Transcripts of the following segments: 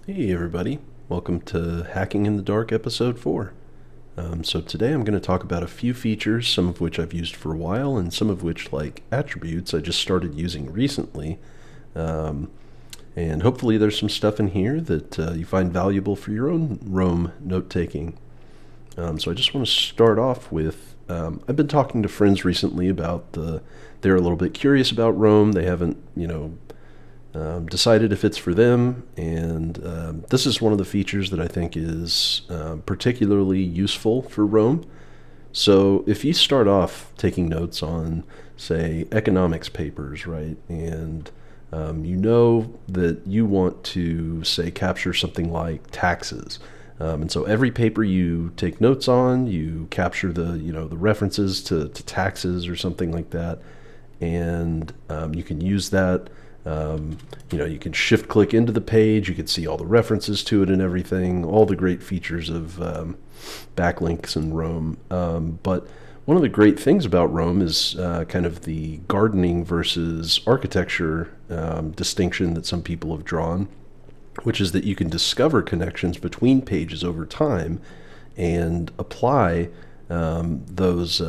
Hey everybody, welcome to Hacking in the Dark episode 4. So today I'm going to talk about a few features, some of which I've used for a while and some of which, like attributes, I just started using recently. Um, and hopefully there's some stuff in here that you find valuable for your own Rome note-taking. So I just want to start off with, I've been talking to friends recently about they're a little bit curious about Rome. They haven't, decided if it's for them, and this is one of the features that I think is particularly useful for Rome. So if you start off taking notes on, say, economics papers, right, and you know that you want to, say, capture something like taxes. And so every paper you take notes on, you capture the references to taxes or something like that, and you can use that. You can shift click into the page, you can see all the references to it and everything, all the great features of backlinks in Rome. But one of the great things about Rome is kind of the gardening versus architecture distinction that some people have drawn, which is that you can discover connections between pages over time and apply those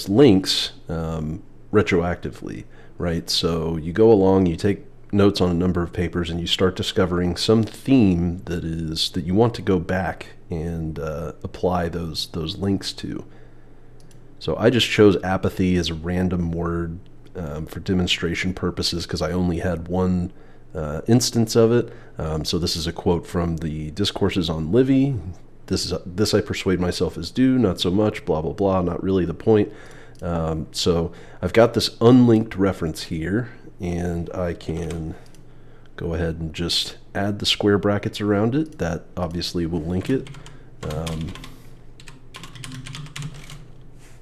links retroactively. Right, so you go along, you take notes on a number of papers, and you start discovering some theme that you want to go back and apply those links to. So I just chose apathy as a random word for demonstration purposes because I only had one instance of it. So this is a quote from the Discourses on Livy. This I persuade myself is due, not so much, blah, blah, blah, not really the point. So I've got this unlinked reference here, and I can go ahead and just add the square brackets around it. That obviously will link it.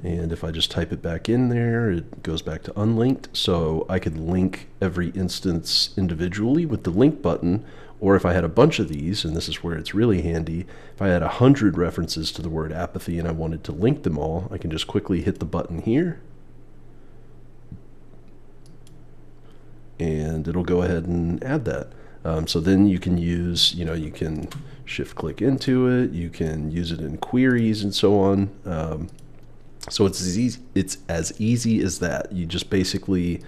And if I just type it back in there, it goes back to unlinked. So I could link every instance individually with the link button, or if I had a bunch of these, and this is where it's really handy, if I had 100 references to the word apathy and I wanted to link them all, I can just quickly hit the button here, and it'll go ahead and add that. So then you can use, you can shift click into it, you can use it in queries and so on. So it's as easy as that. You just basically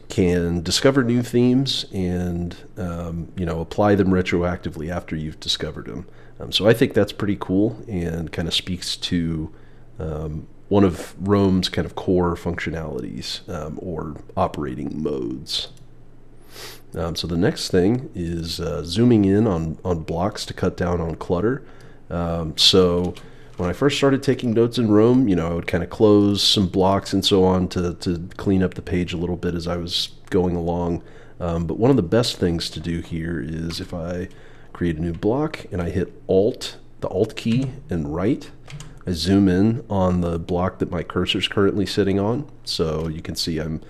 can discover new themes and apply them retroactively after you've discovered them. So I think that's pretty cool and kind of speaks to one of Rome's kind of core functionalities or operating modes. So the next thing is zooming in on blocks to cut down on clutter. So when I first started taking notes in Rome, I would kind of close some blocks and so on to clean up the page a little bit as I was going along. But one of the best things to do here is if I create a new block and I hit the Alt key and right, I zoom in on the block that my cursor is currently sitting on. So you can see I'm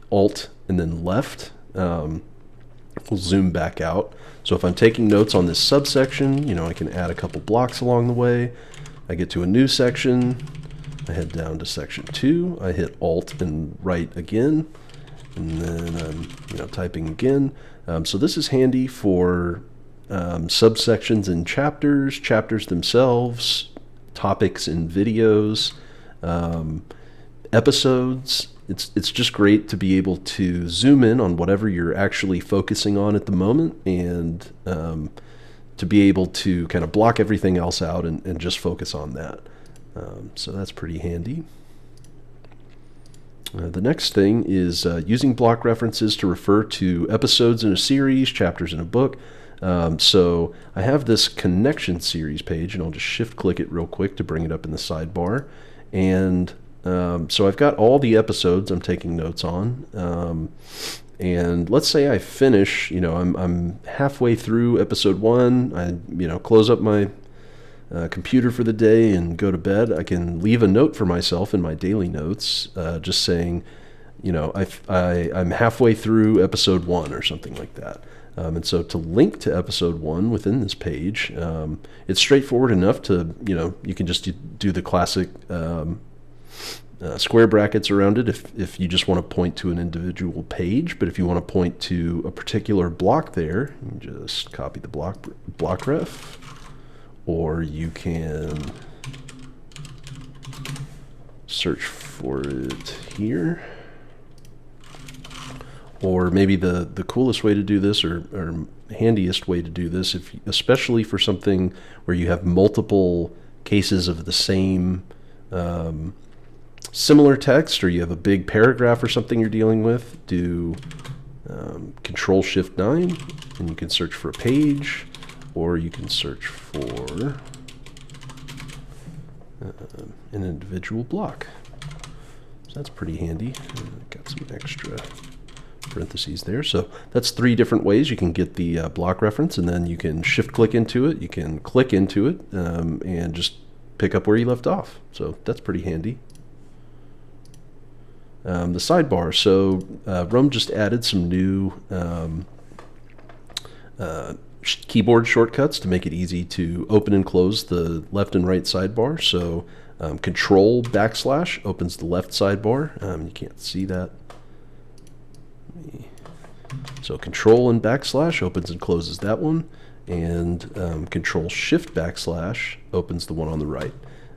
Alt and then left. We'll zoom back out. So if I'm taking notes on this subsection, I can add a couple blocks along the way. I get to a new section, I head down to section 2, I hit Alt and right again, and then I'm typing again. So this is handy for subsections in chapters themselves, topics in videos, episodes. It's just great to be able to zoom in on whatever you're actually focusing on at the moment, and to be able to kind of block everything else out and just focus on that. So that's pretty handy. The next thing is using block references to refer to episodes in a series, chapters in a book. So I have this connection series page, and I'll just shift click it real quick to bring it up in the sidebar. And so I've got all the episodes I'm taking notes on. And let's say I finish, I'm halfway through episode 1. I, close up my computer for the day and go to bed. I can leave a note for myself in my daily notes, just saying, I'm halfway through episode 1 or something like that. And so to link to episode 1 within this page, it's straightforward enough to, you can just do the classic square brackets around it if you just want to point to an individual page, but if you want to point to a particular block there, you can just copy the block ref, or you can search for it here. Or maybe the coolest way to do this, or handiest way to do this, especially for something where you have multiple cases of the same similar text, or you have a big paragraph or something you're dealing with, do Control-Shift-9, and you can search for a page, or you can search for an individual block. So that's pretty handy. Got some extra parentheses there. So that's 3 different ways you can get the block reference, and then you can shift-click into it, you can click into it, and just pick up where you left off. So that's pretty handy. The sidebar. So Rome just added some new keyboard shortcuts to make it easy to open and close the left and right sidebar. So Control / opens the left sidebar. You can't see that. So Control and / opens and closes that one, and Control-Shift / opens the one on the right.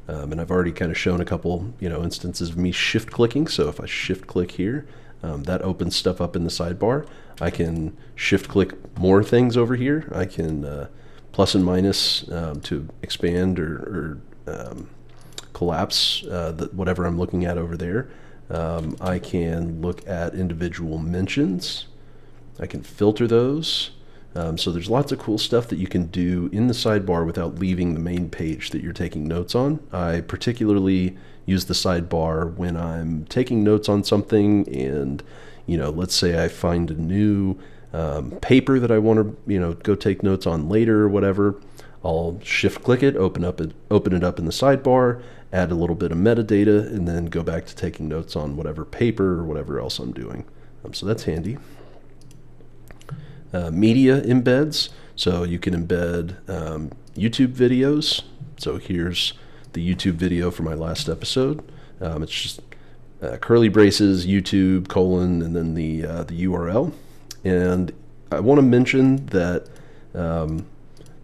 And I've already kind of shown a couple, instances of me shift clicking. So if I shift click here, that opens stuff up in the sidebar. I can shift click more things over here. I can plus and minus to expand or collapse whatever I'm looking at over there. I can look at individual mentions. I can filter those. So there's lots of cool stuff that you can do in the sidebar without leaving the main page that you're taking notes on. I particularly use the sidebar when I'm taking notes on something, and let's say I find a new paper that I want to go take notes on later or whatever. I'll shift click it, open it up in the sidebar, add a little bit of metadata, and then go back to taking notes on whatever paper or whatever else I'm doing. So that's handy. Media embeds, so you can embed YouTube videos. So here's the YouTube video for my last episode. It's just curly braces, YouTube, : and then the URL. And I want to mention that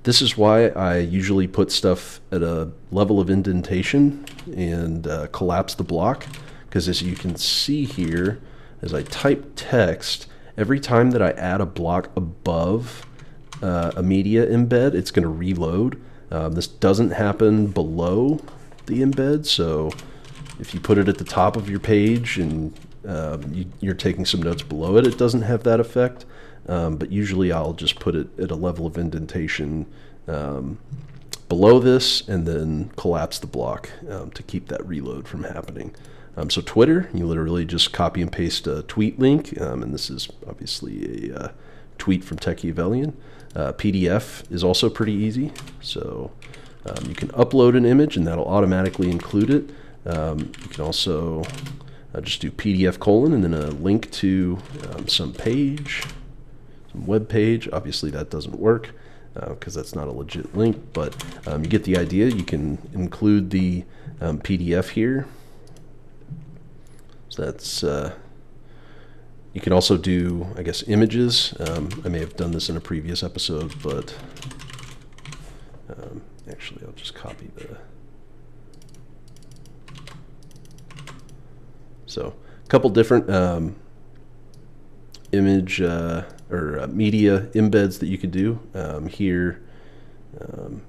this is why I usually put stuff at a level of indentation and collapse the block, because as you can see here, as I type text, every time that I add a block above a media embed, it's going to reload. This doesn't happen below the embed, so if you put it at the top of your page and you're taking some notes below it, it doesn't have that effect. But usually I'll just put it at a level of indentation below this and then collapse the block to keep that reload from happening. So Twitter, you literally just copy and paste a tweet link, and this is obviously a tweet from Techiavellian. PDF is also pretty easy, so you can upload an image and that'll automatically include it. You can also just do PDF : and then a link to some page, some web page. Obviously that doesn't work because that's not a legit link, but you get the idea. You can include the PDF here. So that's, you can also do, I guess, images. I may have done this in a previous episode, but actually I'll just copy the... So a couple different image or media embeds that you can do. Here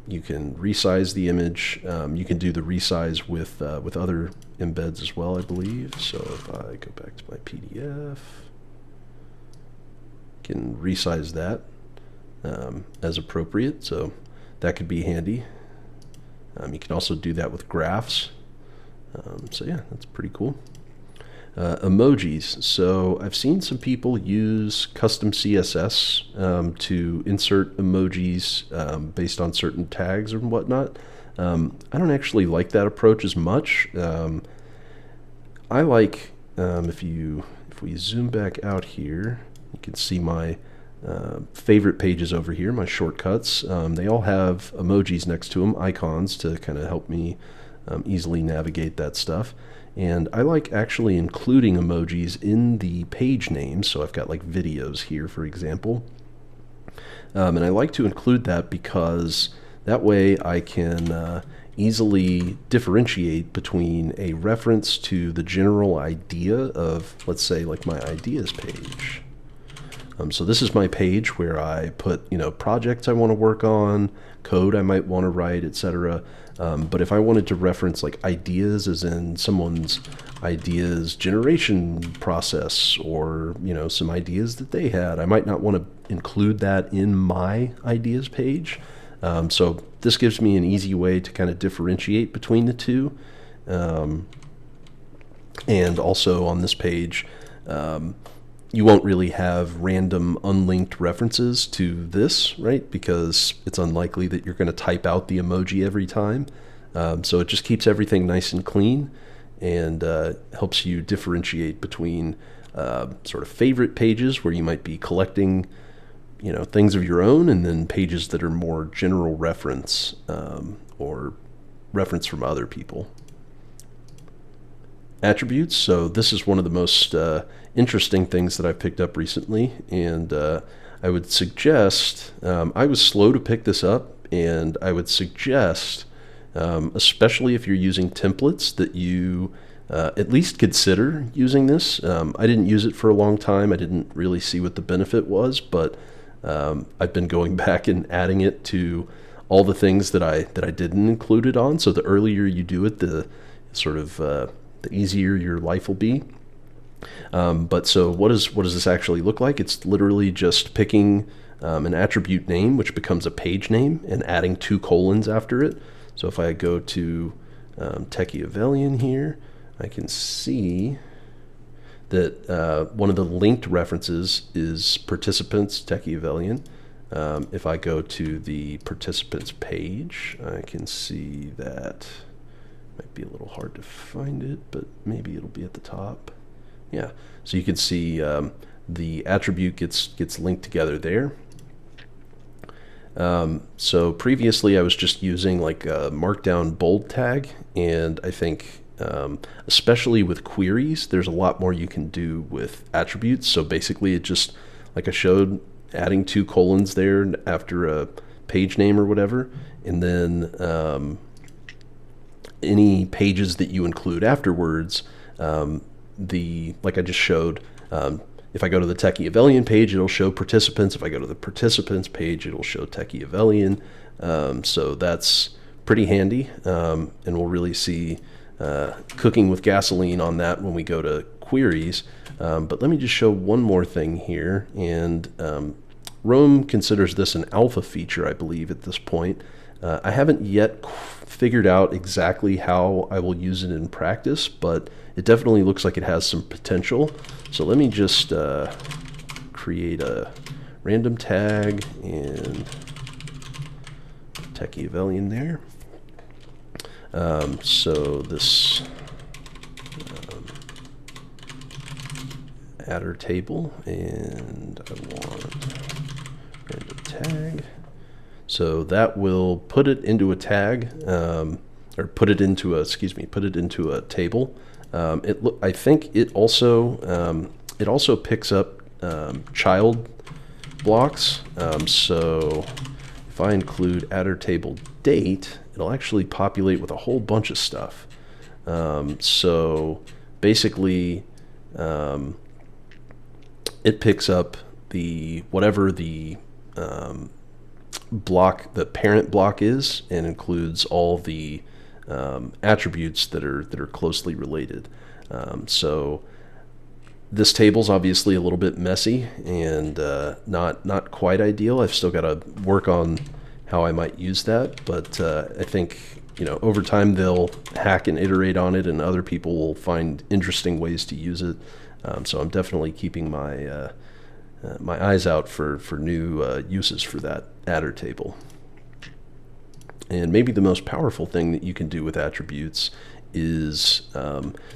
you can resize the image. You can do the resize with other embeds as well, I believe. So if I go back to my PDF, can resize that as appropriate. So that could be handy. You can also do that with graphs. So yeah, that's pretty cool. Emojis. So I've seen some people use custom CSS to insert emojis based on certain tags and whatnot. I don't actually like that approach as much. I like, if we zoom back out here, you can see my favorite pages over here, my shortcuts. They all have emojis next to them, icons to kind of help me easily navigate that stuff. And I like actually including emojis in the page names. So I've got like videos here, for example. And I like to include that because that way I can easily differentiate between a reference to the general idea of, let's say, like my ideas page. So this is my page where I put, projects I want to work on, code I might want to write, etc. But if I wanted to reference like ideas as in someone's ideas generation process, or some ideas that they had, I might not want to include that in my ideas page. So this gives me an easy way to kind of differentiate between the two. And also on this page, you won't really have random unlinked references to this, right? Because it's unlikely that you're going to type out the emoji every time. So it just keeps everything nice and clean, and helps you differentiate between sort of favorite pages where you might be collecting things of your own, and then pages that are more general reference, or reference from other people. Attributes. So this is one of the most interesting things that I've picked up recently, and I would suggest, I was slow to pick this up, and I would suggest, especially if you're using templates, that you at least consider using this. I didn't use it for a long time. I didn't really see what the benefit was, but I've been going back and adding it to all the things that I didn't include it on. So the earlier you do it, the sort of the easier your life will be. But so what does this actually look like? It's literally just picking an attribute name, which becomes a page name, and adding 2 colons after it. So if I go to Techiavelian here, I can see that one of the linked references is participants Techiavelian. If I go to the participants page, I can see that might be a little hard to find it, but maybe it'll be at the top. Yeah, so you can see the attribute gets linked together there. So previously I was just using like a markdown bold tag, and I think especially with queries, there's a lot more you can do with attributes. So basically it just, like I showed, adding 2 colons there after a page name or whatever, and then any pages that you include afterwards, like I just showed, if I go to the Techiavelian page, it'll show participants. If I go to the participants page, it'll show Techiavelian. So that's pretty handy, and we'll really see cooking with gasoline on that when we go to queries. But let me just show one more thing here, and Rome considers this an alpha feature, I believe, at this point. I haven't yet figured out exactly how I will use it in practice, but it definitely looks like it has some potential. So let me just create a random tag and Techiavelian there. So this adder table, and I want random tag. So that will put it into a tag, or put it into a table. I think it also picks up child blocks. So if I include adder table date, it'll actually populate with a whole bunch of stuff. So basically, it picks up whatever the block, the parent block is, and includes all the attributes that are closely related. So this table's obviously a little bit messy and not quite ideal. I've still got to work on how I might use that, but I think over time they'll hack and iterate on it, and other people will find interesting ways to use it. So I'm definitely keeping my my eyes out for new uses for that adder table. And maybe the most powerful thing that you can do with attributes is,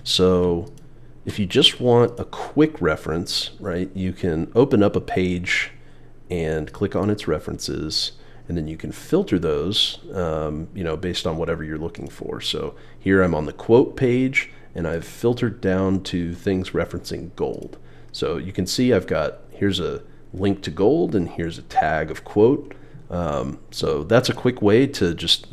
so if you just want a quick reference, right, you can open up a page and click on its references, and then you can filter those, based on whatever you're looking for. So here I'm on the quote page, and I've filtered down to things referencing gold. So you can see here's a link to gold, and here's a tag of quote. So that's a quick way to just,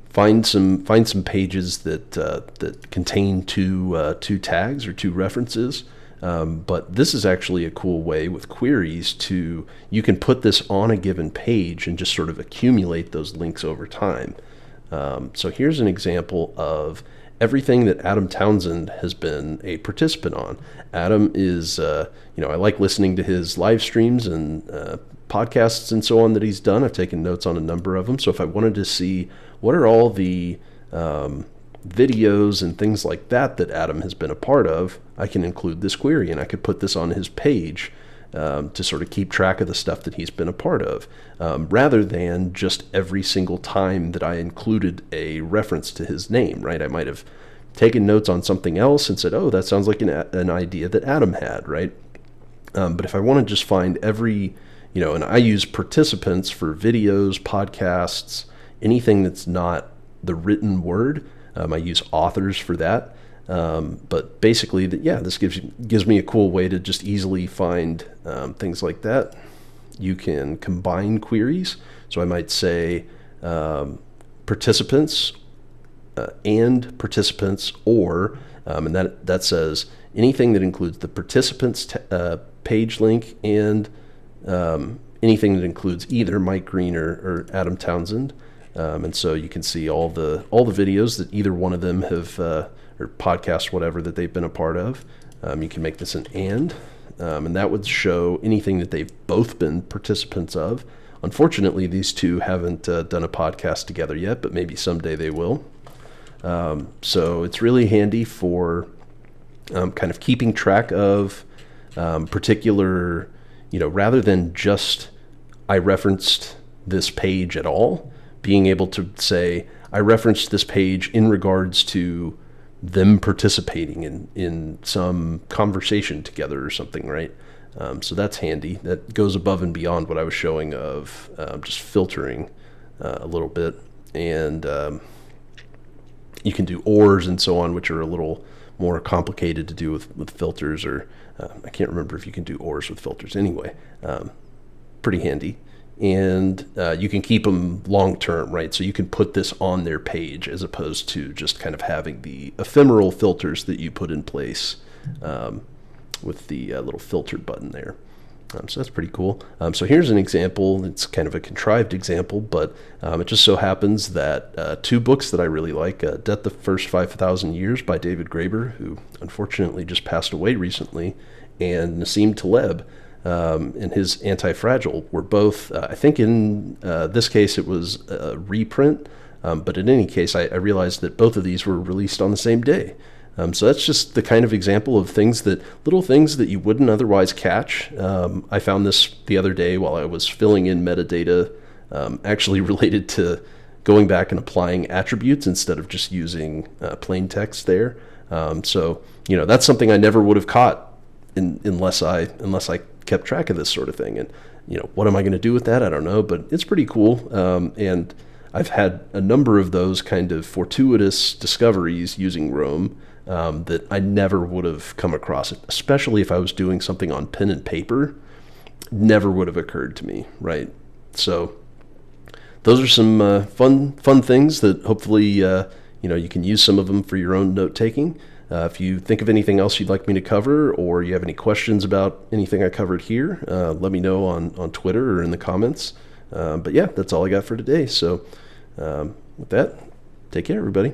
find some pages that contain two tags or two references. But this is actually a cool way with queries you can put this on a given page and just sort of accumulate those links over time. So here's an example of everything that Adam Townsend has been a participant on. Adam is, I like listening to his live streams and podcasts and so on that he's done. I've taken notes on a number of them. So if I wanted to see what are all the videos and things like that Adam has been a part of, I can include this query, and I could put this on his page to sort of keep track of the stuff that he's been a part of, rather than just every single time that I included a reference to his name, right? I might have taken notes on something else and said, oh, that sounds like an idea that Adam had, right? But if I want to just find every, and I use participants for videos, podcasts, anything that's not the written word. I use authors for that. But basically, this gives me a cool way to just easily find things like that. You can combine queries. So I might say participants and participants, or, and that says anything that includes the participants page link and anything that includes either Mike Green or Adam Townsend. And so you can see all the videos that either one of them have, or podcasts, whatever, that they've been a part of. You can make this an and that would show anything that they've both been participants of. Unfortunately, these two haven't done a podcast together yet, but maybe someday they will. So it's really handy for kind of keeping track of particular, rather than just I referenced this page at all, being able to say, I referenced this page in regards to them participating in some conversation together or something, right? So that's handy. That goes above and beyond what I was showing of just filtering a little bit. And you can do ors and so on, which are a little more complicated to do with filters, or I can't remember if you can do ors with filters. Anyway, pretty handy. And you can keep them long term, right? So you can put this on their page as opposed to just kind of having the ephemeral filters that you put in place with the little filtered button there. So that's pretty cool. So here's an example. It's kind of a contrived example, but it just so happens that two books that I really like, Death the First 5,000 Years by David Graeber, who unfortunately just passed away recently, and Nassim Taleb, and his Anti-Fragile, were both, I think in this case it was a reprint, but in any case I realized that both of these were released on the same day. So that's just the kind of example of little things that you wouldn't otherwise catch. I found this the other day while I was filling in metadata, actually related to going back and applying attributes instead of just using plain text there. So that's something I never would have caught unless I kept track of this sort of thing. And what am I going to do with that? I don't know, but it's pretty cool. And I've had a number of those kind of fortuitous discoveries using Roam that I never would have come across, especially if I was doing something on pen and paper. Never would have occurred to me, right? So those are some fun things that hopefully you can use some of them for your own note taking. If you think of anything else you'd like me to cover, or you have any questions about anything I covered here, let me know on Twitter or in the comments. But yeah, that's all I got for today. So with that, take care, everybody.